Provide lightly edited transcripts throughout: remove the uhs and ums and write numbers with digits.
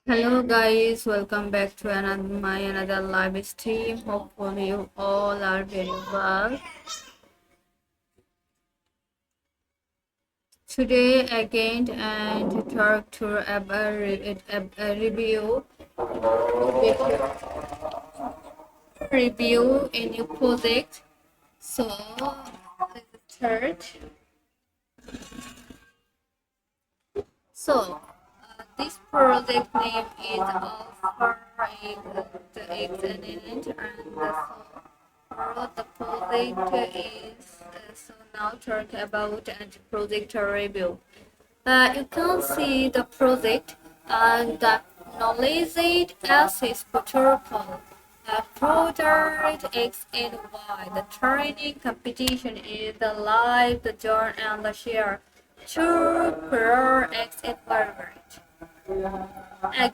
Hello guys, welcome back to another live stream. Hopefully you all are very well. Today again and to talk to a review a new project. So let's start. So this project name is Alpha the XNY and the project is so now talk about and project review. You can see the project and the knowledge access protocol. Product X and Y. The training competition is the live, the join, and the share. Two per X and Y rate.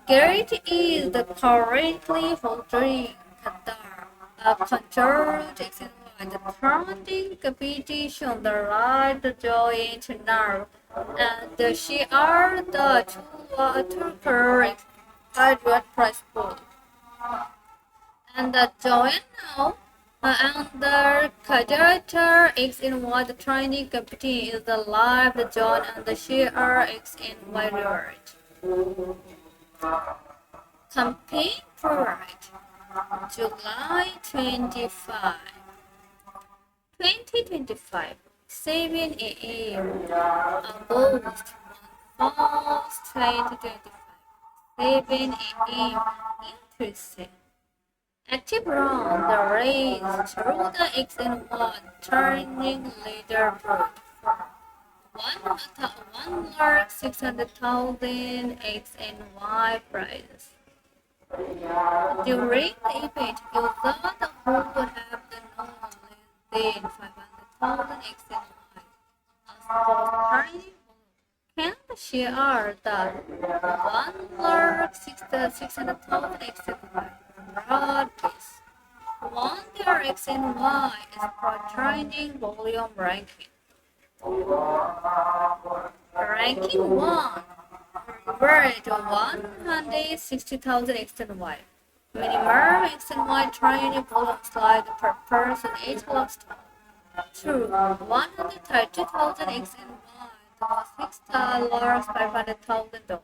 Gate is the currently holding Qatar. Controlled X and Y. The training competition, the right, the joint now. And the share the two per graduate price pool. And the join now and the character X and Y the training company is the live the join and the share X and Y reward. Campaign provide July 25, 2025, 7 a.m. August 1st, 2025, 7 a.m. Interesting. Active round the race through the XN1 turning leaderboard for 1,600,000 XNY prizes. During the event, users who would have the knowledge than 500,000 XNY as can share the 1,600,000 XNY broadcast. One their XNY is for training volume ranking. Ranking 1 reward 160,000 XNY. Minimum XNY training volume slide per person 8 lakhs. 2. 130,000 XNY $6 $500,000.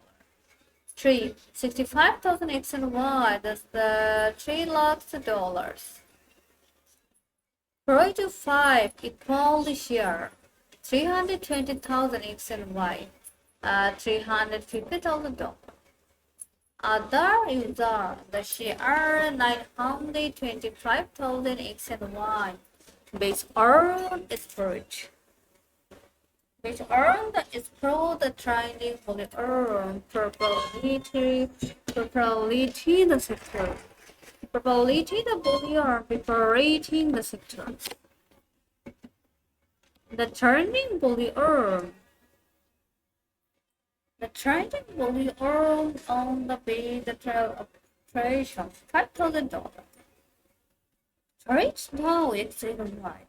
3. 65,000 XNY, that's the $3 lakhs. 4 to 5 equally share 320,000 XNY, $350,000. Other user, the share 925,000 XNY, based on expert. Which earn the explore the training for the earn probability the sector. Probability the volume before rating the sector. The training volume. The training volume on the base the trail operation $5,000. Reach now exceeding wide.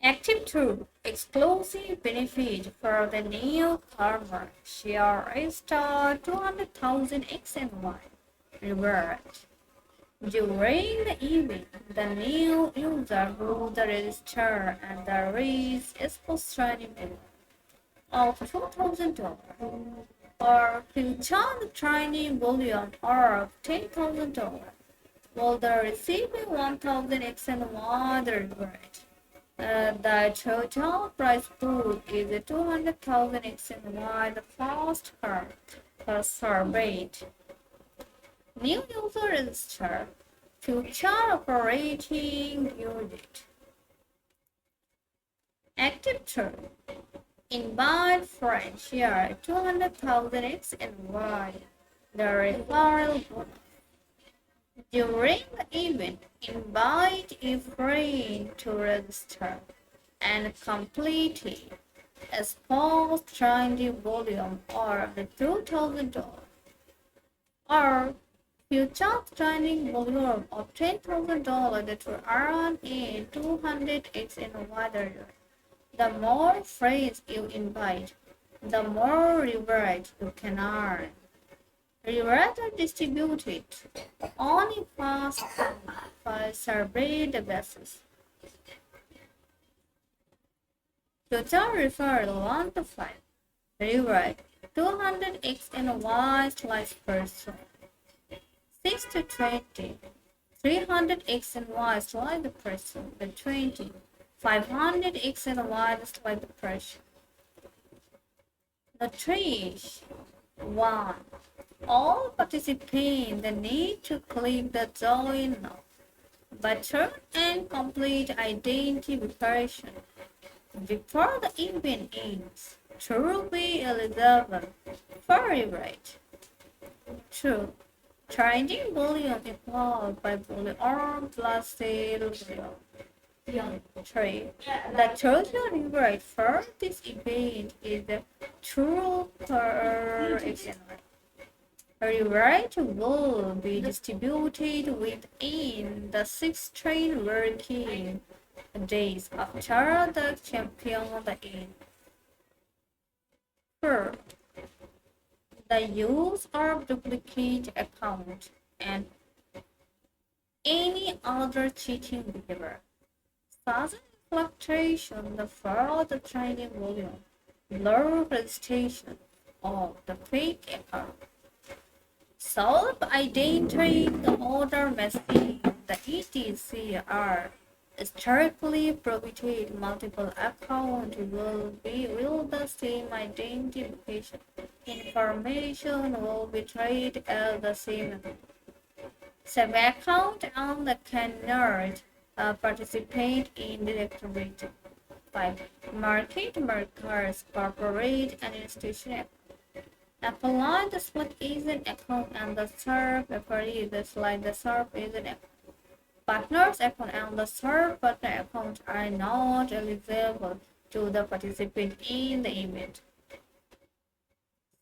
Active 2. Exclusive benefit for the newcomer. Share a star 200,000 XNY reward. During the event, the new user will register and the raise is post training of $2,000 or future training volume of $10,000 will receive 1,000 XNY reward. The total price pool is 200,000 XNY the first card surveyed. New user register. Future operating unit. Active term. Invite friend share 200,000 XNY. The referral bonus. During the event, invite a friend to register and complete a small training volume of $2,000 or future training volume of $10,000 that will earn in 200x in water. The more friends you invite, the more reward you can earn. Rewards are distributed on a fast survey basis. Total referred 1 to 5. Reward 200 X and Y slice per zone. 6 to 20. 300 X and Y slice the pressure. The 20. 500 X and Y slice the pressure. The 3. 1. All participants need to click the join now button and complete identification before the event ends to be eligible for rewrite. 2. Trading volume equal by volume plus sale volume. 3. The total rewrite for this event is 2 per XNY. Rewrite will be distributed within the 6 trade working days after the champion end. 4. The use of duplicate account and any other cheating behavior, such as fluctuation for the trading volume, low registration of the fake account. Self-identifying the order message, the ETCR, strictly prohibited multiple accounts will the same identification information will be treated as the same account. Same account and the cannot participate in directory. 5. Market markers, corporate and institutional. Apply the split agent account and the serve appears like the serve agent account. Partners account and the serve partner account are not eligible to the participant in the event.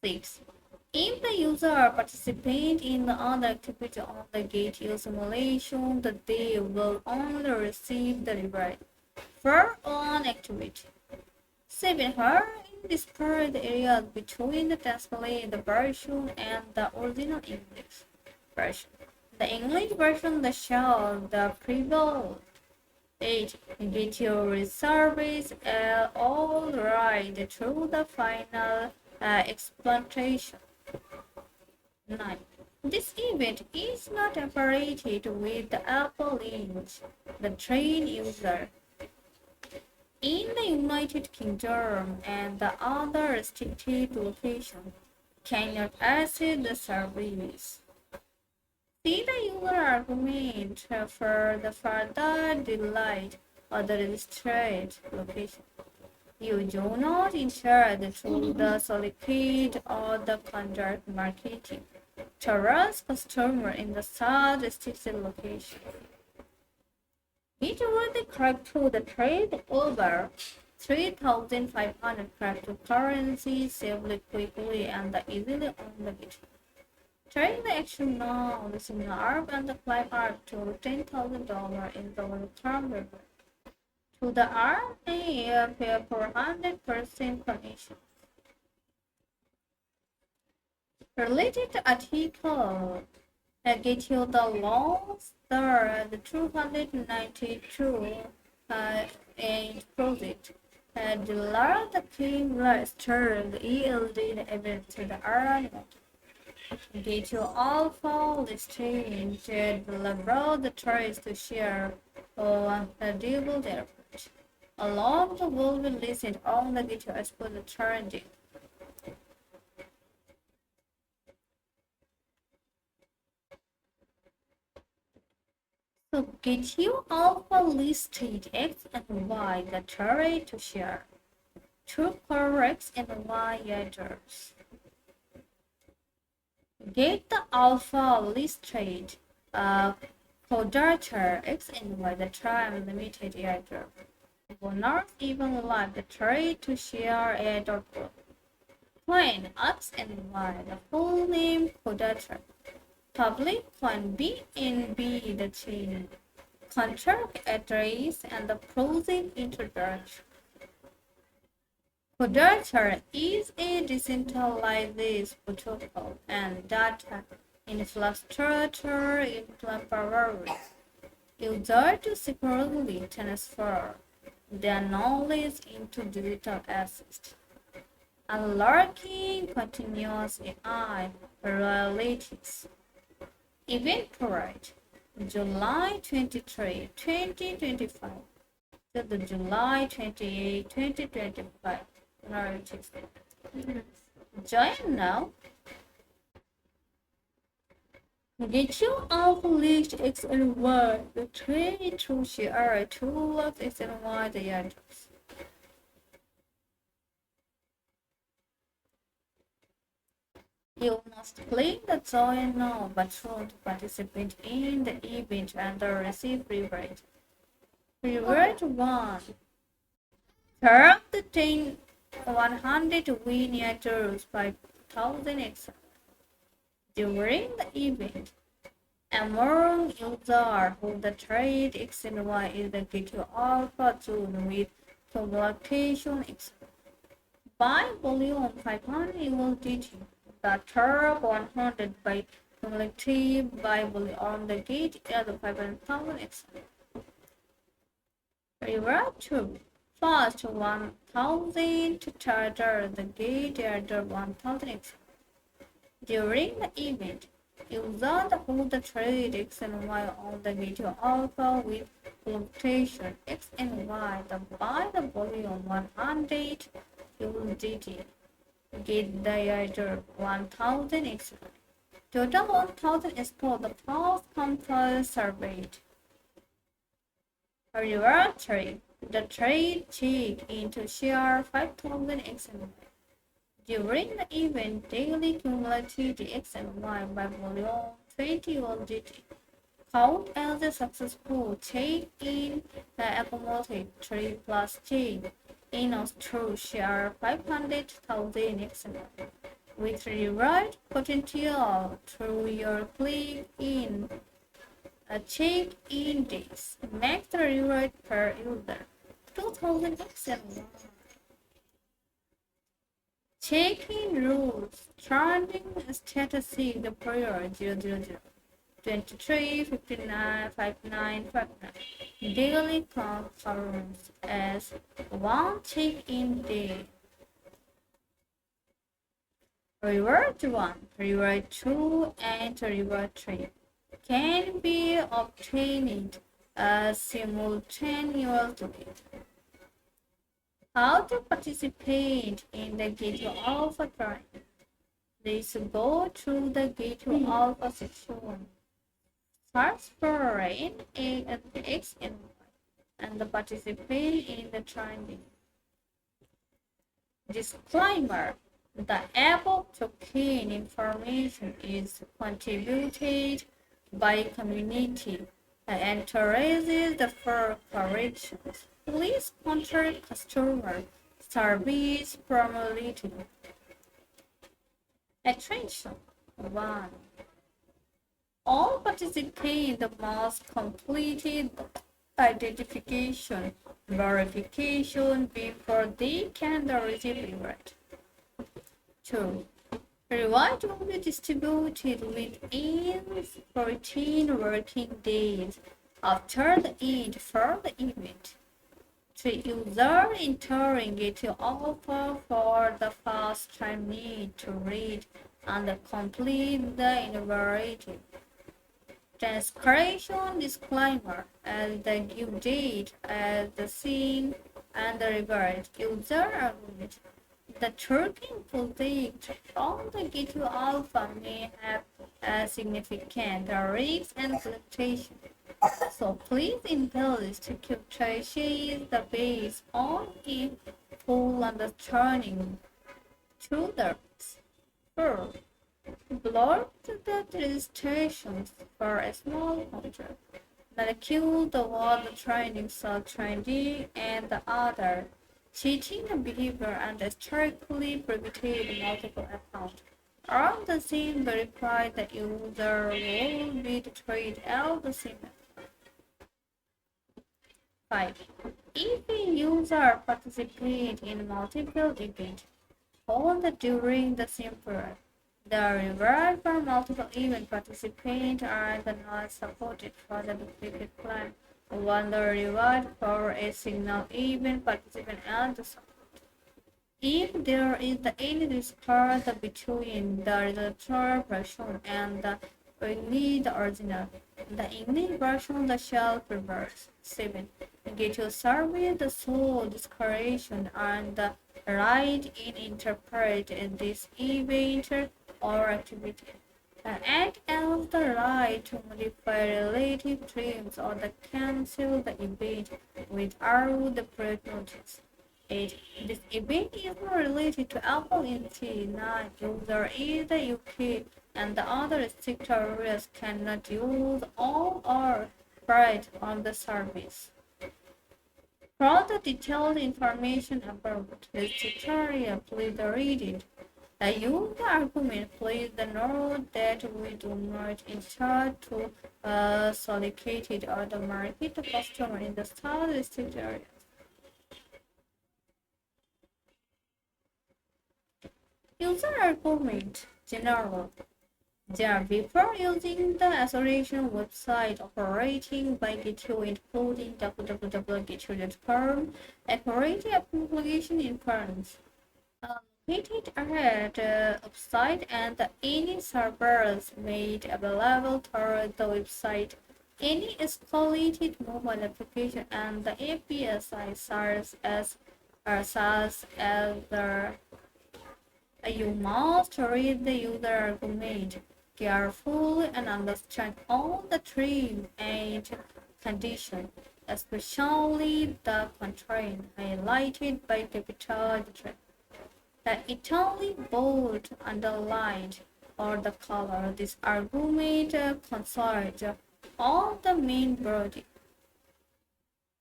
6. If the user participates in the other activity on the GateLive simulation, then they will only receive the reward for one activity. 7. Here display the areas between the display the version and the original English version. The English version that shows the preview. 8. Get your service all right through the final exploitation. 9. This event is not operated with the Apple Link, the train user. In the United Kingdom and the other restricted locations cannot access the service. See the user argument for the further delay or the restricted location. You do not interact through the solicit or the conduct marketing towards customer in the such restricted location. It was the crypto the trade over 3,500 cryptocurrencies safely, quickly, and easily on the gate. Trade the action now, using the ARB and the climb up to $10,000 in the long-term reward. To the ARB, they pay for 100% commission. Related article get you the laws the 292 and project the large claim registered ELD event to the area. Get you alpha listing the broad the choice to share or the devil effort. Along the will be listed on the get you expose the trending. So get you alpha listed X and Y the trade to share. Two correct and Y address. Get the alpha listed coordinator X and Y the time limited airdrop. Will not even like the trade to share airdrop. Plain X and Y the full name coordinator. Public can B and B the chain, contract address and the project introduction. Producer is a decentralized protocol and data infrastructure empowers users to securely transfer their knowledge into digital assets, unlocking continuous AI realities. Eventbrite, July 23, 2025 to the July 28, 2025 narrative. Join now. Get you off list XNY, the trade to share towards XNY the address. You must click the join now button to participate in the event and receive reward. Reward 1. Turn the 100 win years 5,000 X during the event. Among users who the trade XNY is the GateLive Alpha zone with communication X. By volume 500 USDT, the top 100 by cumulative by volume on the gate is 500,000 X. Reward 2. First 1,000 to charter the gate at 1,000 X. During the event, users hold the trade XNY on the GateLive Alpha with fluctuation XNY by the volume 100 USDT. Get the other 1,000 XY. Total 1,000 is for the first company surveyed. Reward 3. The trade check into share 5,000 XNY. During the event, daily cumulative XNY by volume 20 USDT count as a successful check-in accumulated 3 plus check in to share 500,000 XNY with reward potential through your click in a check-in days. Max the reward per user 2,000 XNY. Check-in rules. Trending status the prior 000 23 59 59 59. Daily confirms as one check-in day. Reward 1, reward 2, and reward 3 can be obtained simultaneously. How to participate in the GateLive Alpha trial? Please go through the GateLive Alpha section. Search for NA and XNY and participate in the training. Disclaimer: the above token information is contributed by community and raises the for corrections. Please contact customer service promptly. Attention 1. All participants must complete the identification verification before they can receive reward. 2. Reward will be distributed within 14 working days after the end for the event. 3. Users entering GateLive Alpha for the first time need to read and complete the innovative transcription disclaimer as the due date as the scene and the reward. User agreement. The tracking project from the GateLive Alpha may have a significant risk and fluctuation. So please indulge to keep tracing the base on a full understanding to the first. Block the registrations for a small contract. Molecule the word training sub training and the other. Cheating behavior and strictly prohibited multiple accounts. All the same verify the user will be treated all the same. 5. If a user participates in multiple events, all during the same period, the reward for multiple event participants are not supported for the duplicate plan, while the reward for a single event participant and the if there is any discord between the resulting version and the only the original, the English version the shall preserve. 7. Get your survey the sole discretion and the right in interpret this event or activity. The act has the right to modify related streams or the cancel the event without the prior notice. 8. This event is related to Apple entity 9. User in the UK and the other restricted areas cannot use all or part on the service. For the detailed information about this tutorial, please read it. Use the argument. Please note that we do not intend to solicit or the market the customer in the style restricted area. User argument general. Before using the association website operating by GitHub including www.github.com, operating application inference. Located ahead website and any servers made available through the website. Any escalated mobile application and the API serves as the you must read the user argument carefully and understand all the terms and conditions, especially the constraint highlighted by capital letter. The Italy bold, underlined, or the color. This argument concerns all the main body,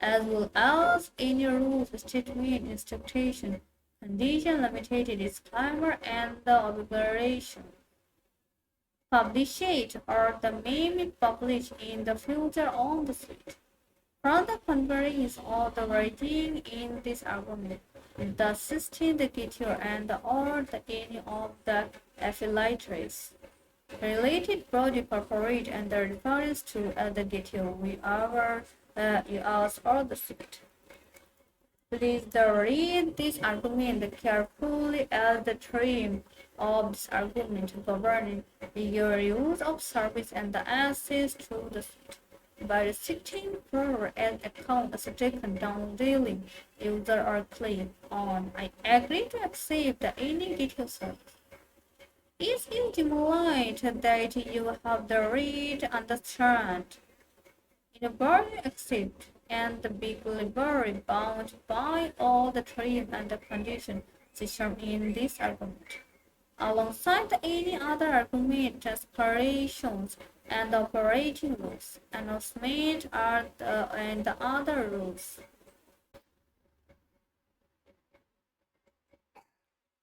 as well as any rules, statement, instruction, condition, limited disclaimer, and the obligation. Publish it, or the may be published in the future on the site. From the conversions of the writing in this argument, the system, the GitHub, and or the any of the affiliates. Related body corporate and the reference to the GitHub, we are US or the site. Please read this argument carefully as the theme of this argument governing your use of service and the access to the site. By restricting for an account as taken down daily, user or click on I agree to accept any GitHub service. It is implied that you have the right to understand in a body accept and the big library bound by all the terms and the conditions described in this argument. Alongside any other argument, aspirations and operating rules, announcement and the other rules.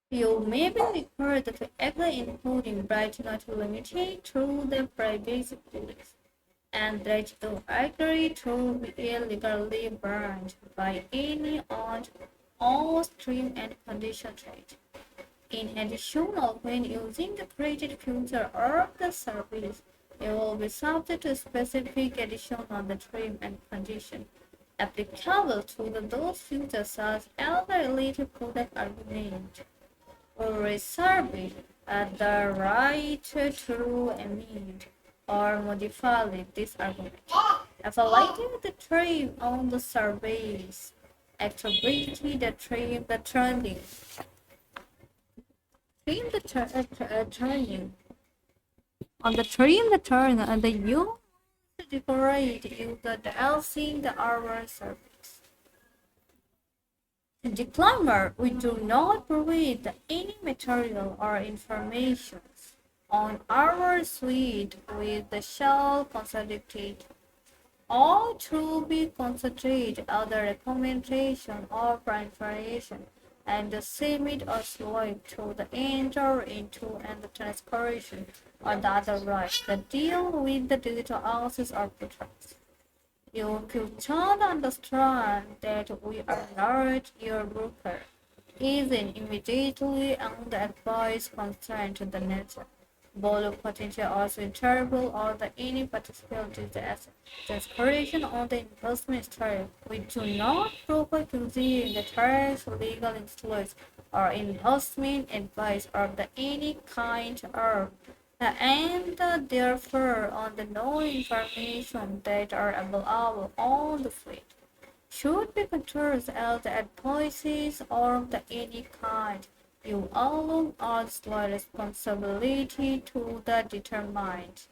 You may be required to actually including right not limited to the privacy policy, and that you agree to be illegally burned by any on all stream and condition trade. In addition, when using the created feature of the service, it will be subject to specific addition on the stream and condition applicable to those features as the related product argument or reserve the right to amend or modify this argument. Affiliating the stream on the service activity the stream the trending. Stream the turning on the stream the turn and the you decorate in the DLC the hour service. Disclaimer: we do not provide any material or information on our suite with the shell consulted or to be concentrated other recommendation or information and the submit or slide to the enter into and the transcription or the other right that deal with the digital access or portals. You should understand that we are not your broker, even immediately on the advice concerned to the nature. Both potential also terrible or the any participant as discouragement on the investment style. We do not provide the tax, legal influence, or investment advice of the any kind or and therefore on the no information that are available on the fleet should be controlled as the advices of the any kind. You alone are the responsibility to the determined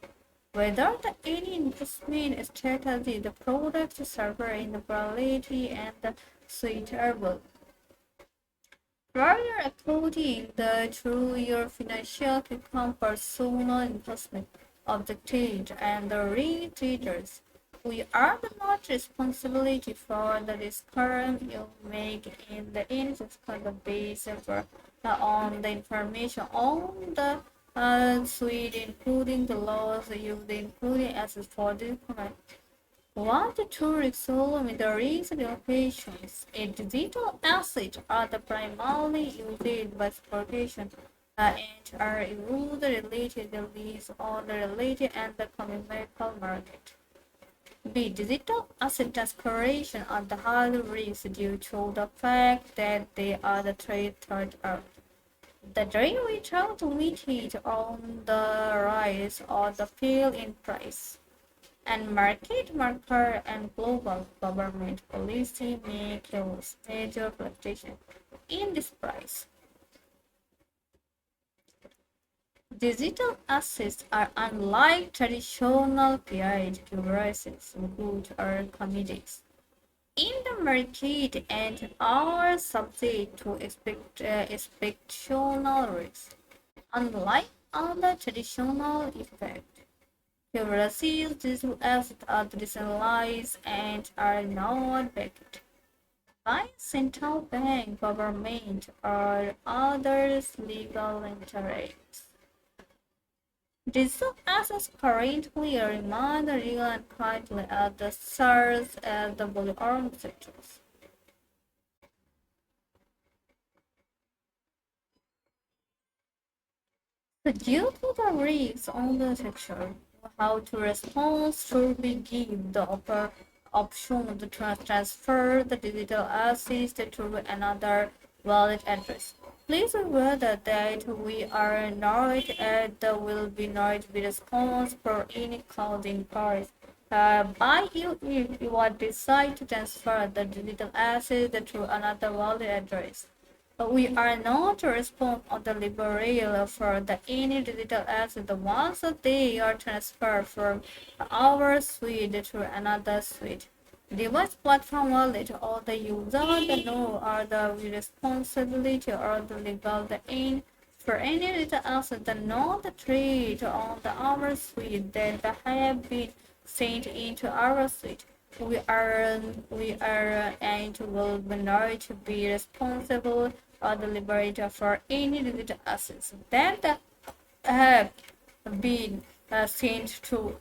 whether the any investment strategy, the product, server inability, and the suitable. Prior according to your financial income, personal investment objectives, and the retreaters. We are not responsibility for the discount you make in the investment based on the information on the suite, including the laws used, including assets for the document. What the tourists saw in the recent locations, a digital asset are the primarily used by sportation and are used related the lease on the related and the chemical market. B. Digital asset declaration are the high risk due to the fact that they are the trade third out. The day we try to mitigate on the rise or the fall in price and market marker and global government policy may cause major fluctuation in this price. Digital assets are unlike traditional fiat currencies, goods or commodities in the market and are subject to expectational risk. Unlike other traditional effects, currencies, digital assets are decentralized and are not backed by central bank, government, or others legal interests. Digital assets currently remain legal and quietly at the source as the bullion sectors. Due to the risks on the sector, how to respond should be give the option to transfer the digital assets to another wallet address. Please remember that we are not at the will be not be responsible for any cloud inquiries. By you if you are decide to transfer the digital asset to another wallet address. We are not responsible on the liberal for the any digital assets once they are transferred from our suite to another suite. Device platform wallet or the user the know are the responsibility or the legal the aim for any digital asset the not the trade on the our suite that have been sent into our suite. We are and will not be responsible or the liberator for any digital assets that have been sent to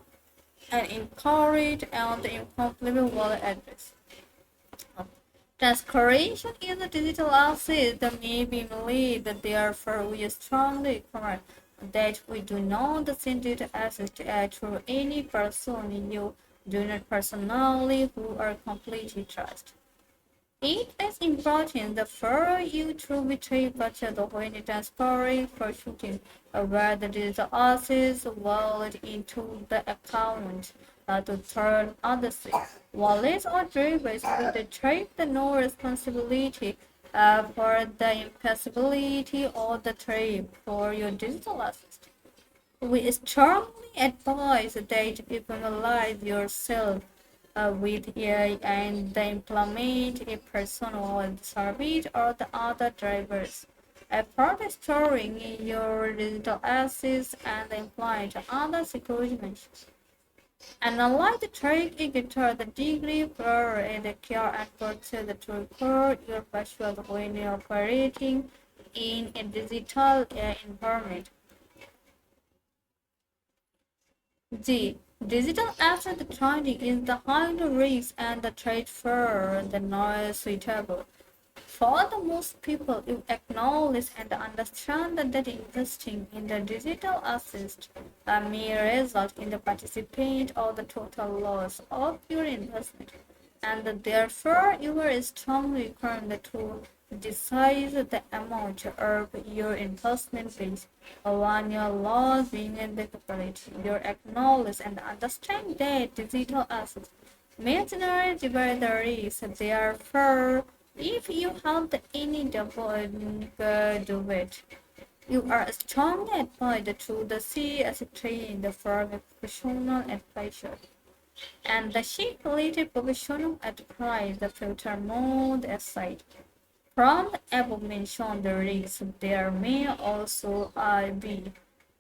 an incorrect and incomplete wallet address. Transcreation is a digital asset that may be made, therefore we strongly recommend that we do not send data assets to any person you do not personally who are completely trust. It is important for you to be purchase when transferring for shooting where the digital assets wallet into the account to turn other things. Wallets or drivers will take the no responsibility for the impassibility of the trade for your digital assets. We strongly advise that you familiarize yourself with AI and then implement a personal service or the other drivers. After storing your digital assets and employing other security measures. Analyze the trade indicator, the degree for the care and purchase to record your password when you're operating in a digital environment. G. Digital asset trending is the high risk and the trade for the noise suitable. For the most people, you acknowledge and understand that investing in the digital assets may result in the participant or the total loss of your investment, and therefore you are strongly encouraged to decide the amount of your investment based on your laws being in the corporate. You acknowledge and understand that digital assets may generate the risk. Therefore, if you have any double do it. You are strongly advised to the see as a trained for a professional advisor. And the chief related professional advise the filter mode aside. From the above mentioned risks, there may also be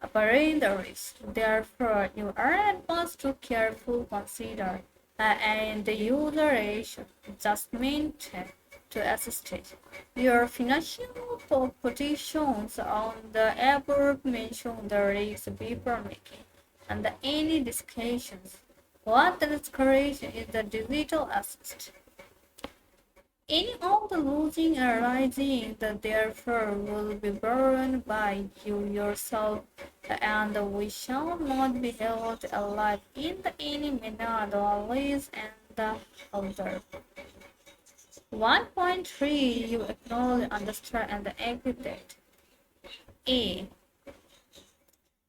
apparent risks. Therefore, you are advised to carefully consider and the user adjustment to assist it. Your financial positions on the above mentioned risks before making and any discussions. What the discussion is the digital assist. Any of the losing arising that therefore will be borne by you yourself, and we shall not be held alive in any manner the always and the other. 1.3 You acknowledge, understand, and execute. A.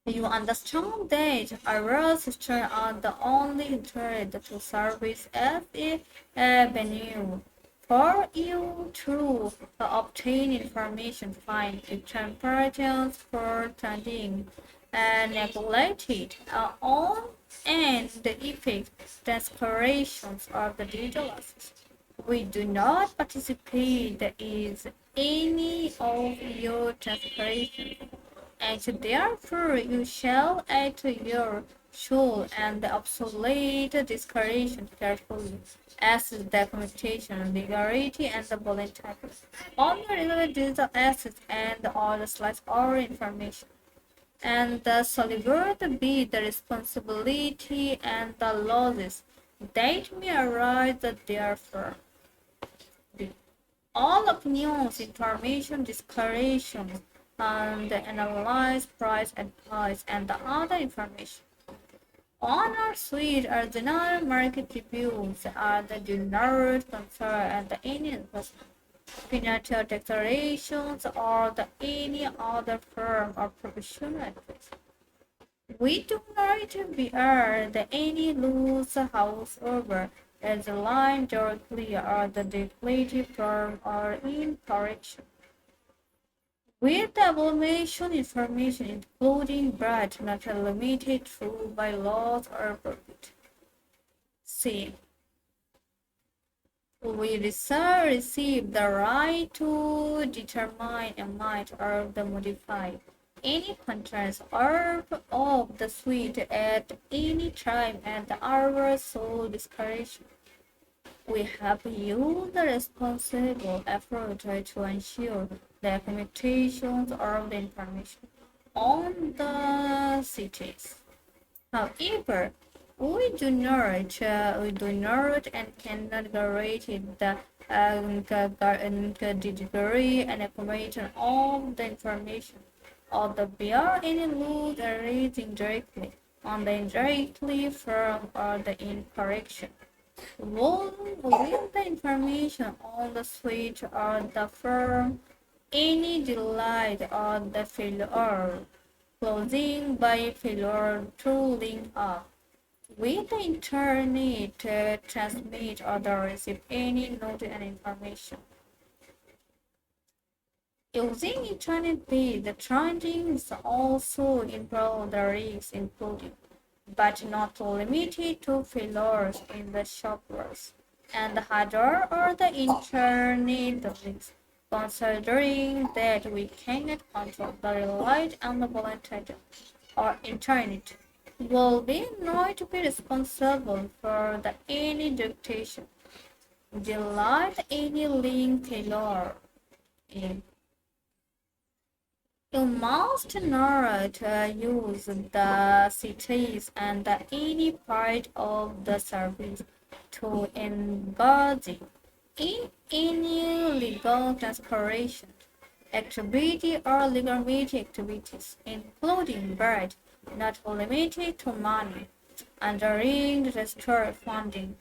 You understand that our systems are the only intended to service as a venue for you to obtain information, find temperatures for trading, neglected on and the effect declarations of the digital assets. We do not participate in any of your declarations, and therefore you shall add your should and the obsolete declaration carefully, as is documentation, legality, and the voluntary. All your related digital assets and all the slides or information. And the solidarity be the responsibility and the losses that may arise therefore. All opinions, information, declarations, and the analyzed price advice and the other information. On our suite are general market reviews are the general concern and the any investment, financial declarations or the any other firm or professional advice. We do not bear the any loose houseover as a line directly or the declarative firm or in correction. With the evaluation information including but not limited to by laws or profit. C. We receive the right to determine amount or the modify any contracts or of the suite at any time at our sole discretion. We have used the responsible effort to ensure the implementations of the information on the cities. However, we do not and cannot guarantee the degree and information of the information of the bear any load arising directly on the indirectly from or the incorrection. Will the information on the switch or the firm any delay or the failure closing by failure to link up with the internet transmit or the receive any note and information. Using internet-based trending is also involve the risks including, but not limited to failures in the software and the hardware or the internet links, considering that we cannot control the relied on the voluntary or internet will be not be responsible for the any dictation, delete any link failure. You must not use the cities and any part of the service to engage in any legal transaction, activity, or legitimate activities, including but not limited to money, entering registered funding,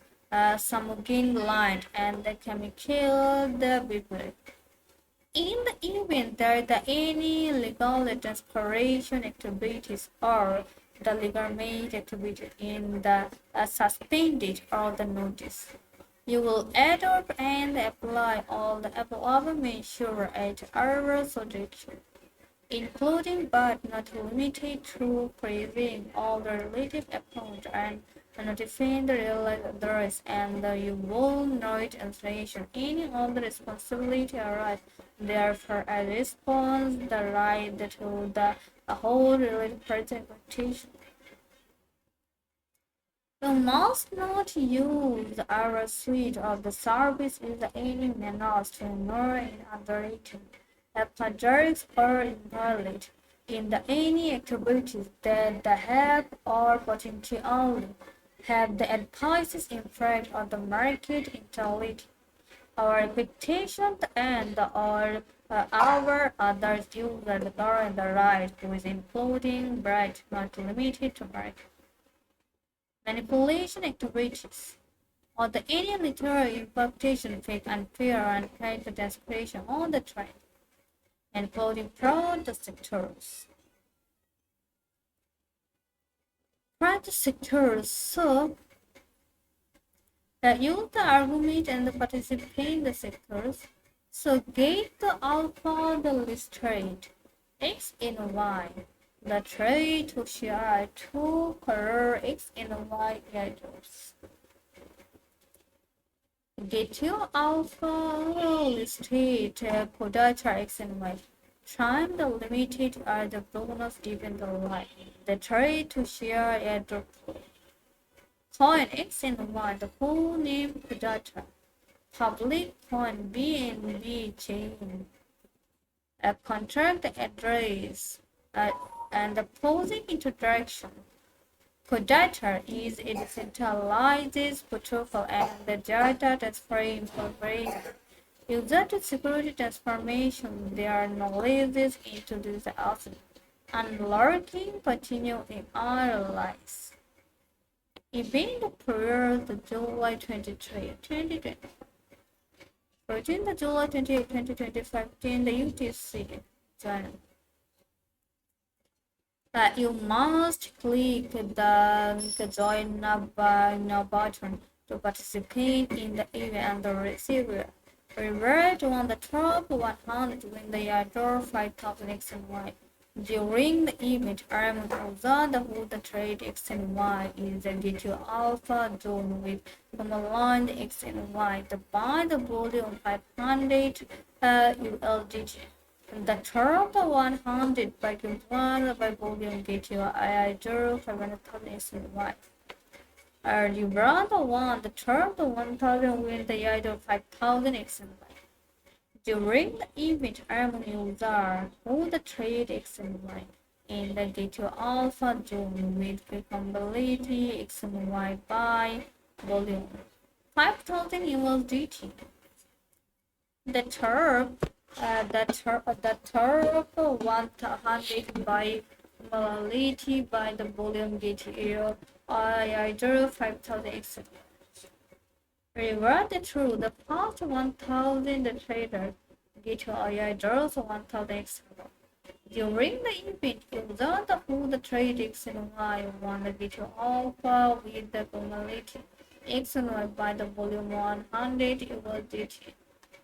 smuggling, land, and the chemical the people. In the event that any legal desperation activities or the legitimate activity in the suspended or the notice, you will adopt and apply all the above measures at our suggestion, including but not limited to freezing all the relative accounts and notifying the real address, and you will not assume any of the responsibility arise. Therefore, a response the right to the whole related party expectation. You must not use our suite of the service in any manner to ignore in underrating, apologize or invalid in the any activities that the have or potentially have the advices impact on the market intelligence, our expectations and or our others use the door and the right with including bright not limited to market manipulation activities, or the alien literary interpretation fake unfair and kind of desperation on the trend, including private sectors. Private sectors, so use the argument and the participate in the sectors. So get the alpha the list trade, X and Y. The trade to share two color X and Y letters. Get your alpha listed product X and Y. Time the limited are the bonus given the Y. The trade to share airdrop. Coin X and Y, the full name product. Public coin BNB chain. A contract address. And the closing introduction. Codata is a decentralized protocol and the data transfer information. User to security transformation their knowledge into this asset. Unlocking continue in our lives. Event period July 23, 2020. 14 July 28, 2025 in the UTC. China. You must click the join now button to participate in the event and the receiver. Reward on the top 100 win the airdrop 5,000 XNY. During the event, I'm Ozada who the trade XNY is a GTO alpha zone with command XNY. The buy the volume 500 ULDT. The top 100 by one by volume get your II 500,000 XNY. You run the one, the top 1000 win the idol 5,000 XNY. During the event, I'm user who the trade XNY in the get your alpha zone with capability XNY by volume 5,000 USDT. The turf 100 by molality by the volume GTL either 5,000 etc. Reward through the past 1,000 the trader GTL either 1,000 etc. During the event, user the who the trade X and Y won the GTL alpha with the molality X and Y by the volume 100 USDT.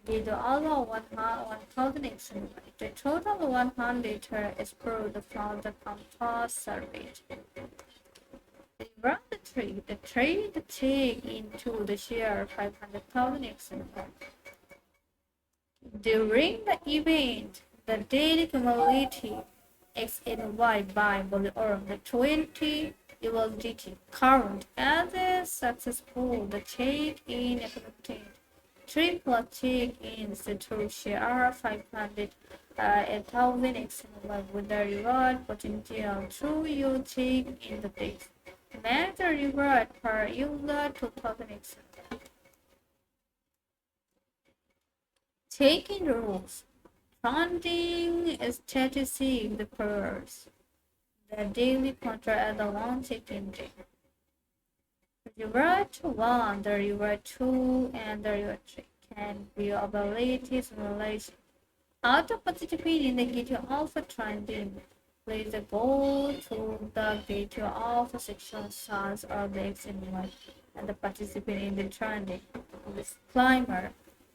With the other 1,000 XNY. The total 100 is proved from the compass survey. Run the trade take into the share 500,000 XNY. During the event, the daily cumulative XNY by volume the 20 USDT current as a successful the take in effective triple check-ins to share 500 1,000 XNY with the reward potential through you check in the days. Max the reward per user 2,000 XNY. Check-in rules. Funding statistic the pairs. The daily contract at the one check-in day. Reward 1, the reward 2, and the reward 3 can be ability simulation. How to participate in the GateLive Alpha training? Please go to the GateLive Alpha section size of the XNY and participate in the training. Disclaimer.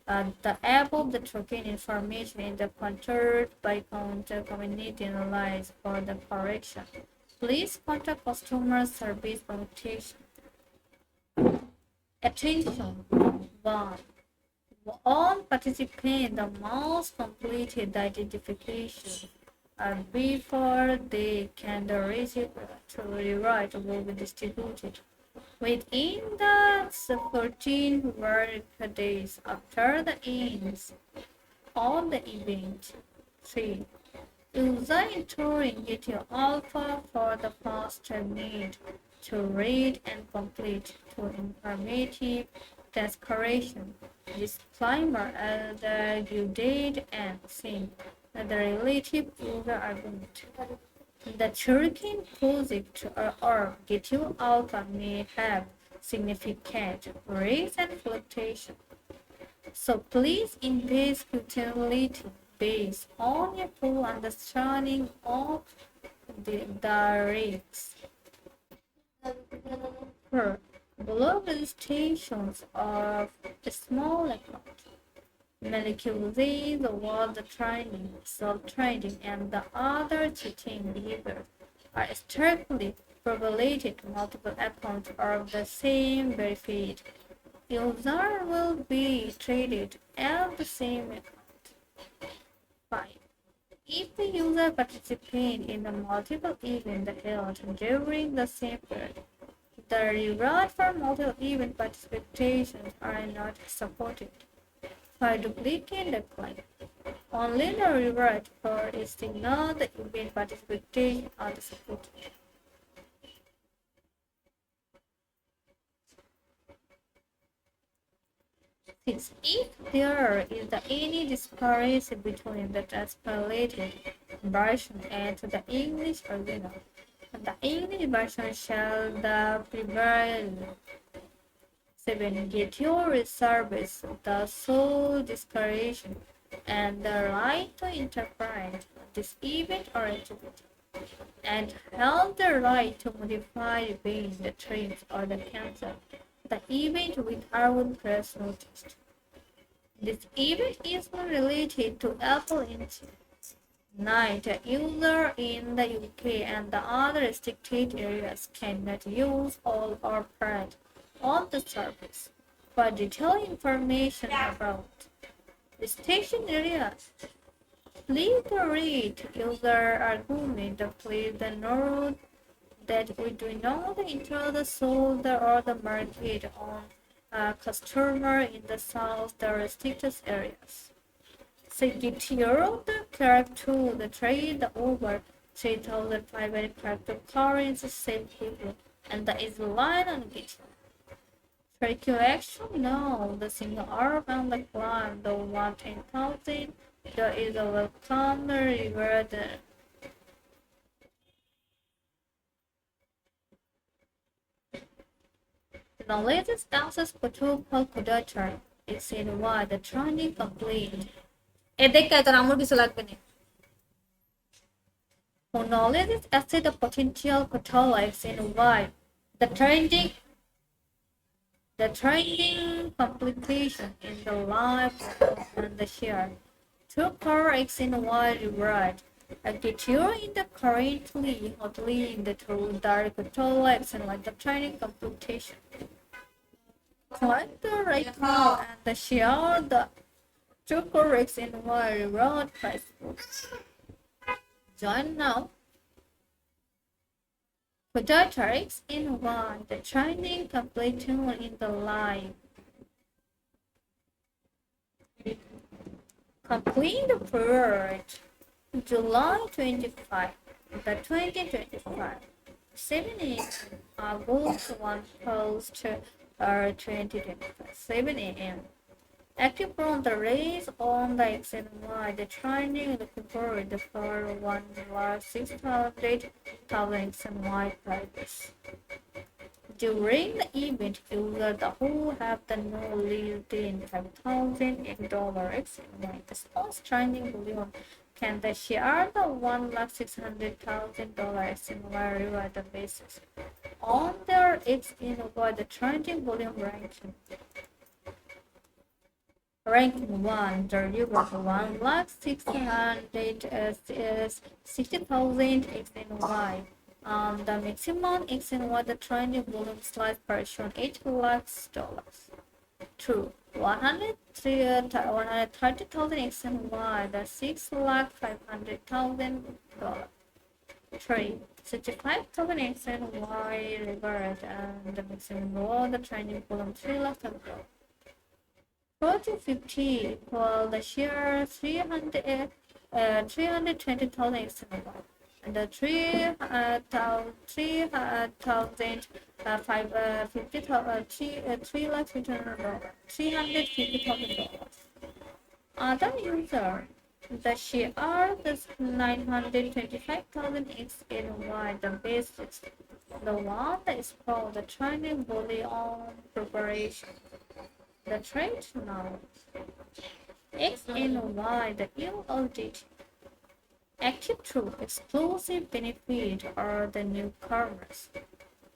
The above the token information in the content by counter community analyzed for the correction. Please contact customer service protection. Attention! 1. All participants must complete the identification before they can receive the reward will be distributed within the 14 work days after the end of the event. 3. User entering GateLive Alpha for the first need to read and complete two informative declaration. Disclaimer as the due date and scene, the relative user argument. The Turkic project or GateLive Alpha may have significant risks and fluctuation. So please invest futility based on a full understanding of the risks. Per below registrations of a small account. Molecules the word trading, self-trading, and the other cheating behaviors are strictly correlated to multiple accounts of the same verified user will be treated as the same account. 5. If the user participates in the multiple events held during the same period, the reward for multiple event participations are not supported. For duplicate the claim, only the reward for a signal the event participation are supported. 6. If there is any disparity between the translated version and the English original, the English version shall prevail. 7. GateLive reserves the sole discretion and the right to interpret this event or activity, and held the right to modify, change the trends or the cancel the event without press notice. This event is not related to Apple Inc. 9. The user in the UK and the other restricted areas cannot use all or part of the service. For detailed information about restriction areas, please read user argument. Please note that we do not enter the sold or the market on a customer in the south the restricted areas. GateLive the character the trade the over 3,500 character currency safely and that is line on GateLive. Action no, the single arm on the climb, the 110,000, there is a welcome reward. The latest access protocol conductor XNY the training complete. For knowledge is asset the potential control XNY. The training complication in the life and the share. Two core XNY reward. GateLive in the currently hotly in the tool direct control XNY the training computation. Click the right now and the share the two core XNY reward Facebook. Join now. Podiatrics in one, the training completion in the live. Complete the period July 25, the 2025, 7 a.m. August 1 post 2025, 7 a.m. Active on the race on the XNY, the training the prepared for 1,600,000 XNY prices. During the event, users who have the no less than $5,000 XNY, the small training volume can they share the 1,600,000 XNY reward basis on their XNY the trending volume ranking. Ranking 1, the reward 1,660,000 XNY. The maximum XNY the trending volume slice version $8 lakhs. 2. 130,000 XNY the $6,500,000. 3. 65,000 XNY reward and the maximum reward the trending volume $3 lakhs. 4050 equal the share 320,000 XNY and the 350,000 Other user the share is 925,000 XNY the basis. The one that is called the training volume preparation. The trade now XNY the yield audit active through exclusive benefit or the newcomers.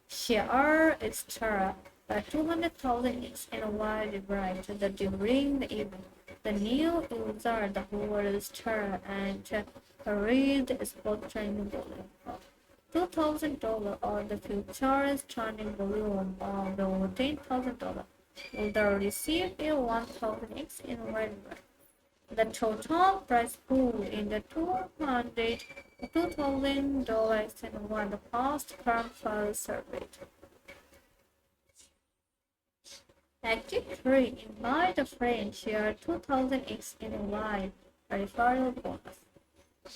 Share extra 200,000 XNY derived the during the event. The new user the who register and read the spot training volume of $2,000 or the futures training volume of the $10,000. Will receive a 1,000 XNY. The total price pool in the $2,000 XNY the past confirmed survey. Active 3 invite the friend share 2,000 XNY referral bonus.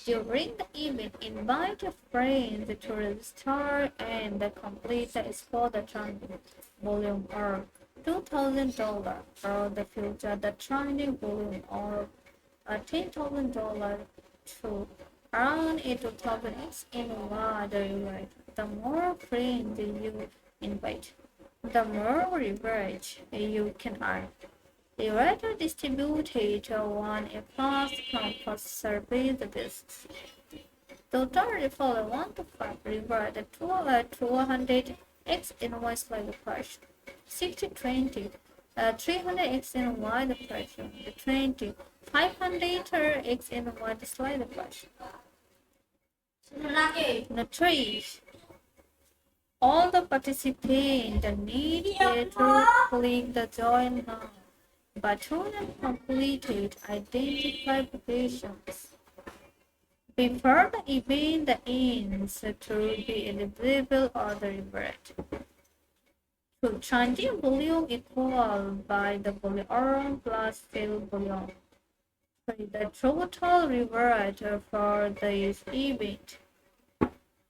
During the event, invite a friend to register and complete the spot the training volume or $2,000 for the future the training volume or $10,000 to earn a 2,000 XNY the reward. The more friends you invite, the more reward you can earn. Reward are distributed on a fast campus survey basis. Total referral 1 to 5 reward 200 XNY slide price. 60-20 300 XNY the pressure, the 20 500 XNY the slide pressure. The trees. All the participants need to click the join now button and completed identify applications. Before the event ends to be eligible or the reward. So changing volume equal by the volume plus sale volume. So the total reward for this event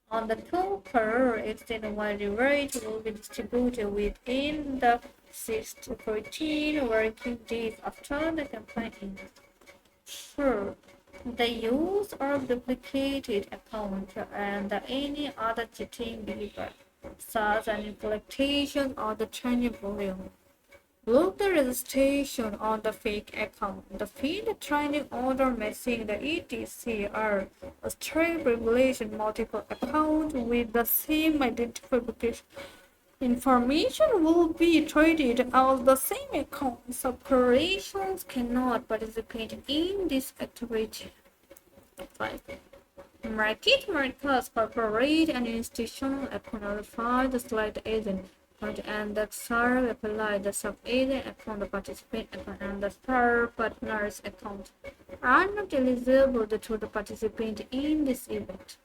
on the 2 per XNY reward will be distributed within the 6 to 14 working days after the campaign. Sure. The use of duplicated account and any other cheating behavior, such as implementation of the training volume. Block the registration on the fake account. The feed training order messing the ETC are a strict regulation multiple account with the same identification. Information will be traded as the same account. Corporations cannot participate in this activity. 5. Market makers, corporate and institutional account notify the slide agent and the SAR apply the sub-agent account, the participant account, and the SAR partners account are not eligible to the participant in this event.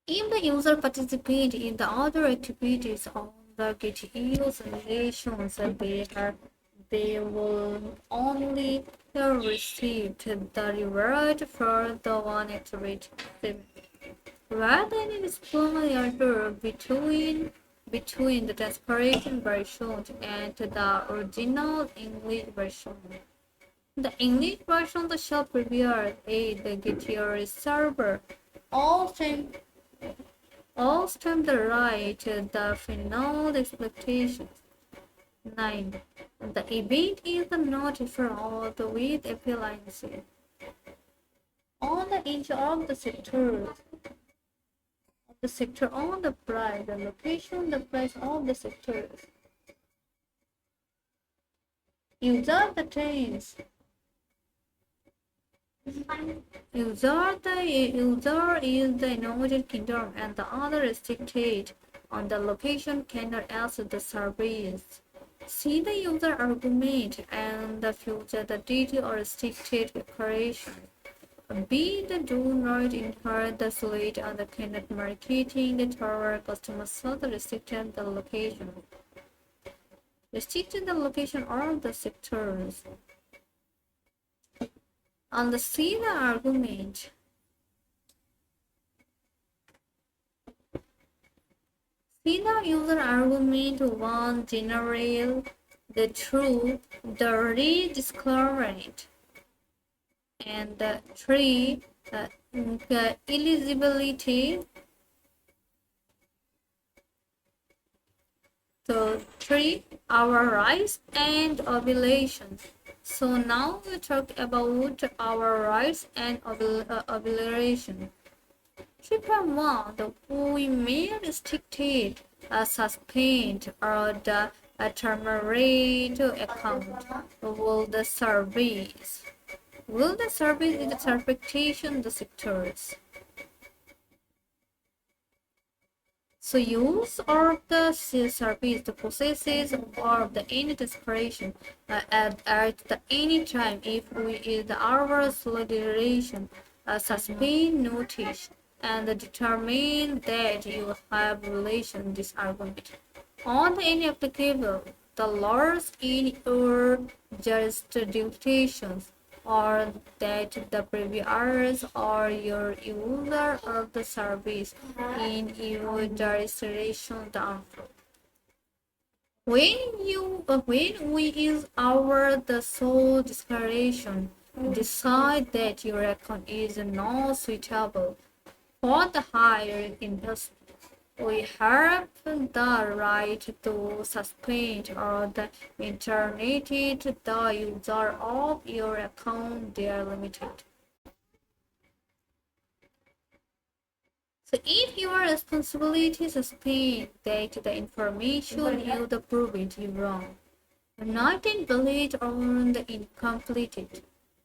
If the user participates in the other activities on the GateLive relations, they will only receive the reward for the one activity, rather than a small order between the translation version and the original English version. The English version shall prepare the GateLive server all time the right the final expectations. 9. The event is not fraught with appliances on the edge of the sector on the price, the location, the price of the sectors. User the trains. User is the United Kingdom and the other restricted on the location cannot access the service. See the user argument and the future the detail or restricted declaration. B. The do not inherit the slate and the cannot marketing the tower customer so the restricted the location. Restricted the location of the sectors. On the C the argument. See the user argument 1 general, the true, the rediscovered, and 3 eligibility. So 3 our rights and obligations. So now we talk about our rights and obligations. 3.1 we may restrict it, suspend, or terminate account. Will the service is the certification the sectors. So use of the service, the processes or the any desperation at the any time if we is the hours duration, suspend notice and determine that you have relation this argument on any applicable the laws in your jurisdictions or that the previous or your user of the service in your jurisdiction downflow. When we use our the sole declaration, decide that your account is not suitable for the higher industry, we have the right to suspend or the internet the user of your account. They are limited. So if your responsibility suspend that the information you prove it you wrong, not invalid or incomplete,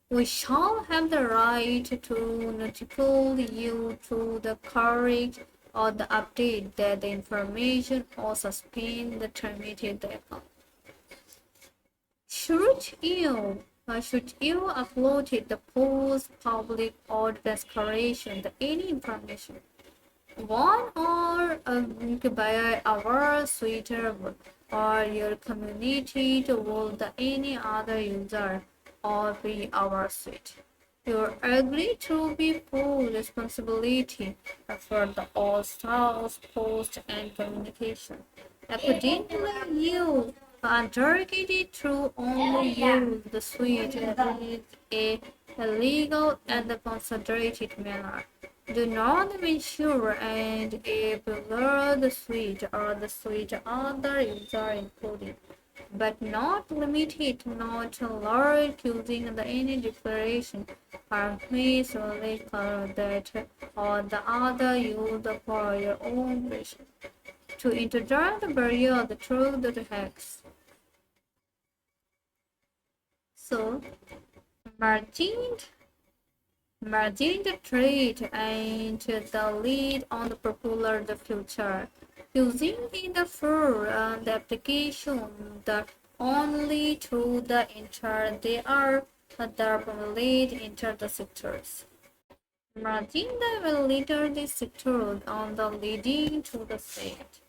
we shall have the right to notify you to the correct or the update that the information or suspend the terminated the account. Should you upload the post public or declaration the any information one or by our Twitter or your community to the any other user or be our suite. You agree to be full responsibility for the all styles, post and communication. Accordingly, you are targeted to only use the suite in a legal and concentrated manner. Do not ensure and blur the suite or the suite other user included, but not limited, not large using the any declaration or please relate that or the other use for your own version. To introduce the barrier the through the hex. So merging the trade and the lead on the popular the future. Using in the for the application the only to the enter they are the lead enter the sectors. Merging the will leader the sector on the leading to the state.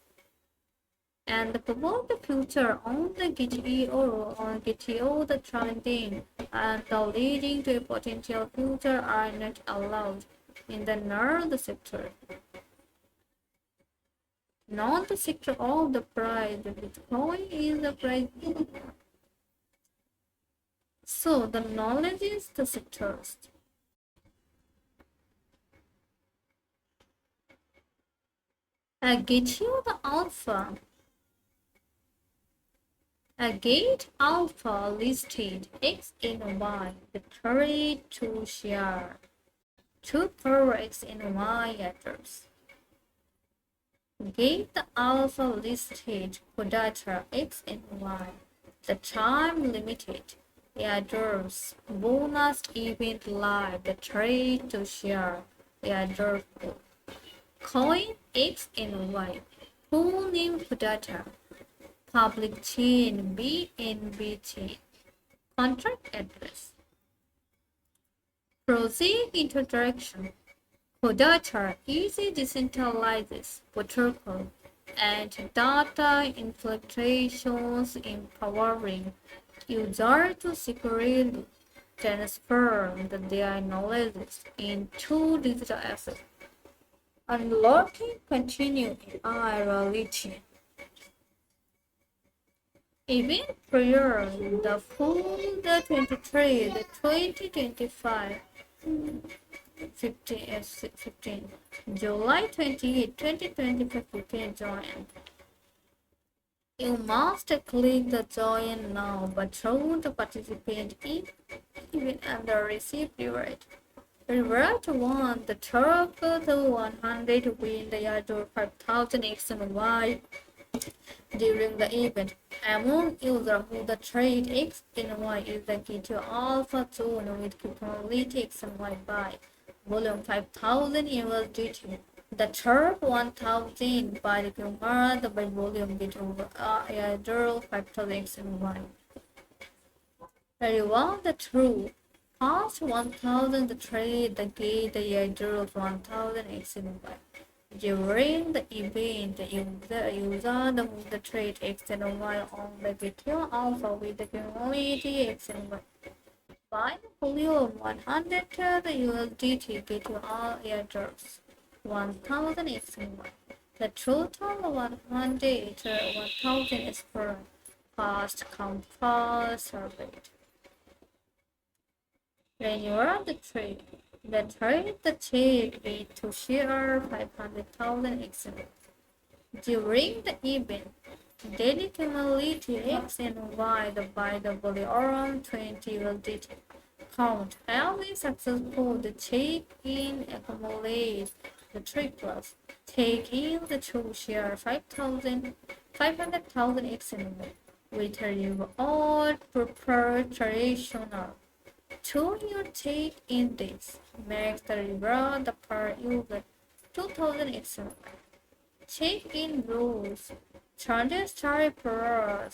and about the future on the GTO the trending and the leading to a potential future are not allowed in the nerd sector. Not the sector of the price. The Bitcoin is the price. So the knowledge is the sectors. Get you the alpha. A gate alpha listed X and Y, the trade to share. Two per X and Y address. Gate alpha listed for data X and Y. The time limited. Address bonus event live. The trade to share. Address coin X and Y. Full name for data. Public chain BNB chain. Contract address. Project introduction. Data easy decentralizes protocol and data infiltrations empowering users to securely transfer their knowledge into digital assets. Unlocking continued AI reality. Even prior the full the 23, the 2025 15 July 28, 2025 you can join. You must click the join now but through the participant even under receive reward. Reward 1 the turk the 100 win the other 5000 XNY during the event. Among users who the trade XNY is the GTO Alpha zone with cumulative XNY by volume 5000 USDT. The Turk 1000 by the Kumar by volume GTO airdrop 5000 XNY. Reward the true past 1000 the trade the gate the airdrop 1000 XNY. During the event, the user moved the trade XNY on the GTO Alpha with the community XNY. By volume 100 the USDT GTO all airdrops 1000 XNY. The total 100 1000 is per past compound surveyed. When you are the trade the check rate to share 500,000 XNY. During the event, daily cumulative XNY by the volume 20 will count highly successful the check-in accumulate the 3 plus take in the to share 500,000 XNY with a reward proportional to your take index makes the reward the per user 2000 XNY. Check-in rules. Charges charge per hour.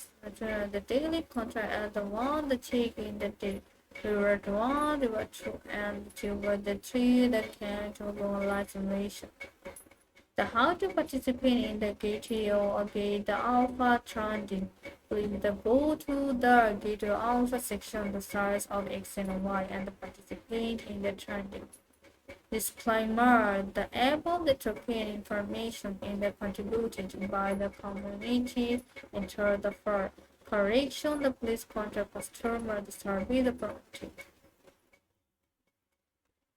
The daily contract as the one the check-in the day. Reward 1, reward 2, and reward the 3 that can to online simulation. The how to participate in the GTO or Gate the Alpha trending. Please go to the GTO Alpha section the size of X and Y and participate in the trending. Disclaimer: the above the token information is contributed by the community enter the for correction the please contact customer the service the property.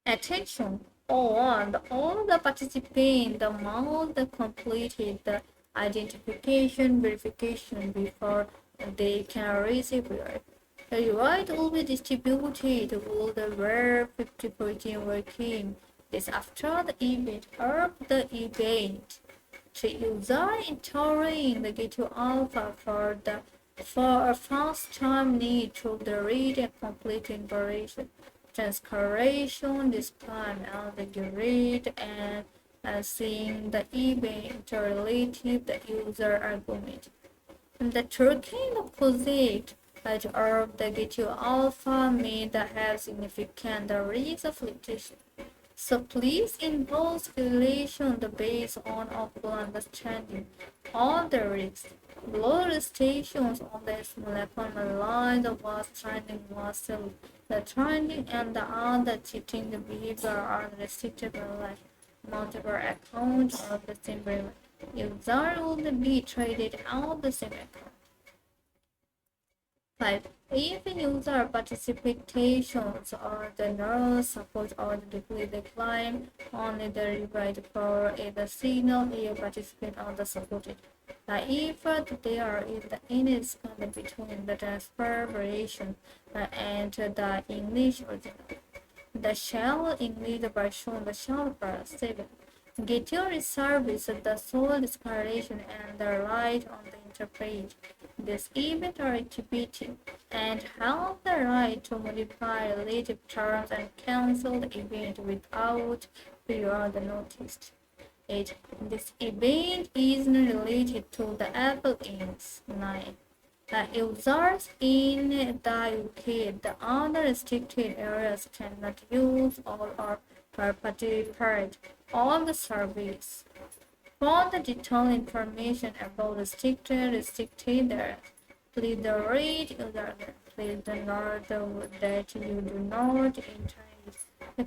Attention! All the participants the must completed the identification verification before they can receive reward. The reward will be distributed to the rare 50% working days after the event or the event. The user entering the GateLive Alpha for a first time need to the read and complete information. Transcription this time and the read and seeing the event relative the user argument. And the token project of the GateLive Alpha may have significant risk of litigation. So please involve relation based on full understanding all the risks. Below the stations on the molecular line, the was trending was still the trending and the other cheating the behavior are restricted by like multiple accounts of the same payment. User will be traded out the same account. 5. If user participations or the neural support or the deeply decline, only the rewrite for the signal a participant or the supported. If there is any kind between the transfer variation and the English original. The shell English version, the shell for 7. GateLive service the sole declaration and the right on the interpret this event or activity and have the right to modify relative terms and cancel the event without prior notice. 8. This event is related to the Apple Inc. 9. The users in the UK, the unrestricted areas cannot use all or participate on the service. For the detailed information about restricted areas, please read user. Please note that you do not enter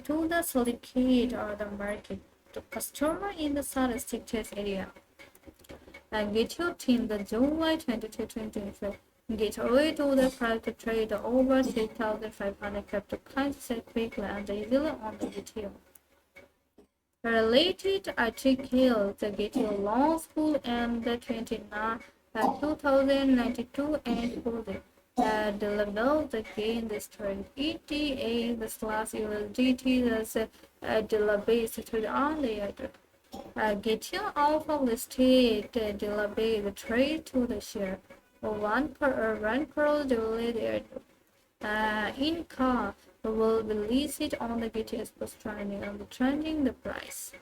to the syndicate or the market to customer in the restricted area. And get your team the July 22-25. Get away to the private trade over 3,500 cryptocurrencies quickly and easily on the GTO. Related article the GTO Law School and the 2092 and further. The level the gain the trade ETA the slash USDT the base to the only other. Getting alpha listed delay the trade to the share. One crore delayed in car will be listed on the GTS post trending and trending the price.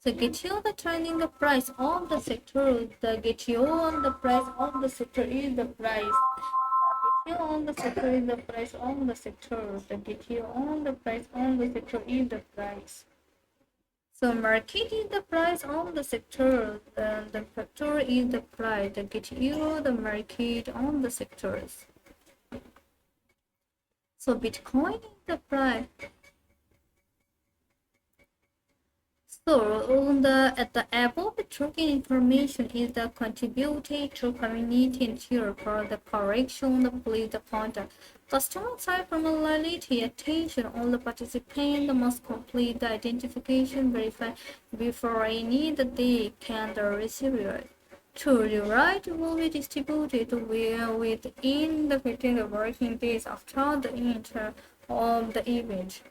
So GTO the trending the price on the sector, the GTO on the price on the sector is the price. GTO on the sector is the price on the sector. The GTO on the price on the sector is the price. So market is the price on the sector, the factor is the price, the GTO, the market on the sectors. So Bitcoin is the price. So at the above tracking information is the contributed to community ensure for the correction the police the conduct. Customer side formality attention all the participants must complete the identification verify before any that they can receive it. 2. The right will be distributed within the 15 working days after the enter of the event.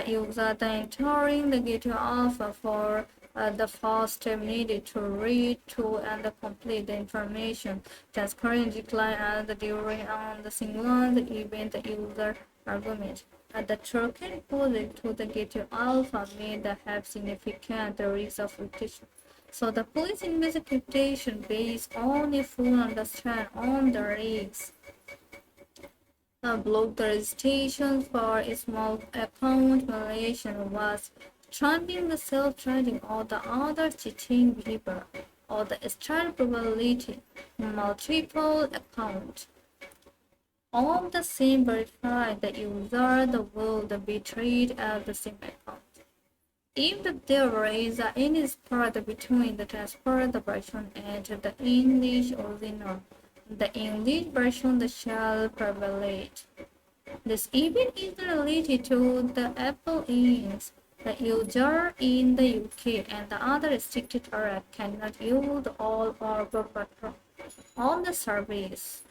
User the entering the GitHub alpha for the first step needed to read to and complete the information. Just current decline and during on the single the event the user argument. The token project to the GitHub alpha may have significant risk of repetition. So the police investigation based on a full understand on the risks. Block the registration for a small account violation was trending the self-trading or the other cheating behavior or the extra probability multiple account. All the same verify the user the will be treated as the same account. If there is any spread between the transfer the version and the English original, the English version shall prevail. This event is related to the Apple Inc. The user in the UK and the other restricted area cannot use all or but on the service.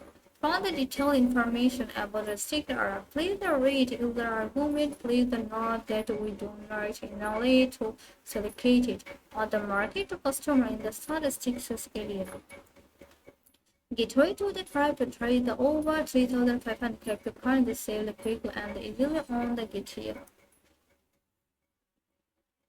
For the detailed information about the restricted area, please read user argument. Please note that we do not generally to select it or the market to customer in the statistics area. Gateway to the tribe to trade the over 3,500 cryptocurrencies saved quickly and easily on the gateway.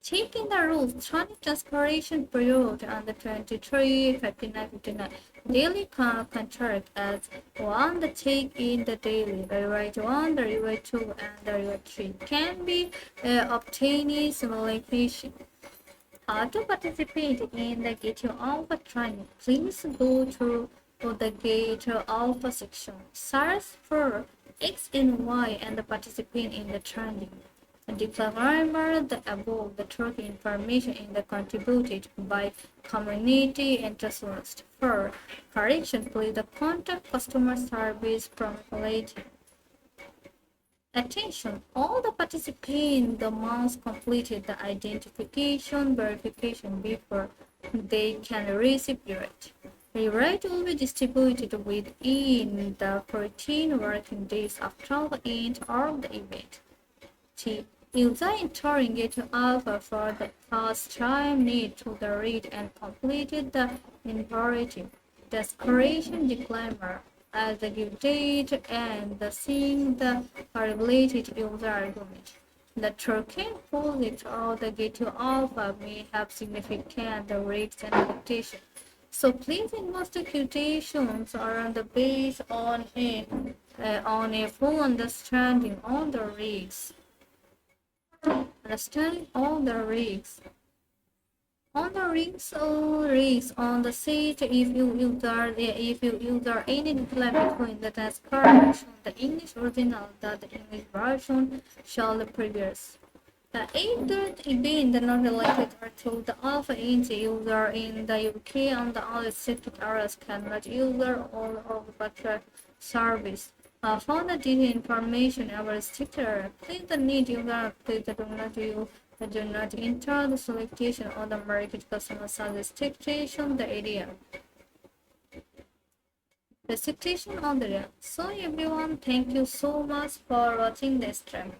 Checking the rules, tronic expiration period on the 23/59/59 daily contract as one the check in the daily, the rewrite 1, the rewrite 2, and the rewrite 3 can be obtained simulation. To participate in the GateLive Alpha training, please go to the GateLive Alpha section, search for XNY and participate in the training. Disclaimer: the above the truth information is contributed by community enthusiasts. For correction, please contact customer service promptly. Attention! All the participants must complete the identification verification before they can receive reward. Reward will be distributed within the 14 working days after the end of the event. T. User entering into Alpha for the first time need to read and complete the imperative declaration disclaimer as the due date and seeing the related user argument. The token project or the GateLive Alpha may have significant risks and limitations. So please investigations are based on a full understanding of the risks. Understanding all the risks. On the risks on the site, if you use any decline between the transcription, the English original, that the English version shall the previous. The eighth event not related to the alpha int user in the UK and the all restricted areas cannot use all of the service. For the detailed information about restricted, please the need user please do not enter the solicitation or the market customer service restriction the area. Restriction on the area. So everyone, thank you so much for watching this trip.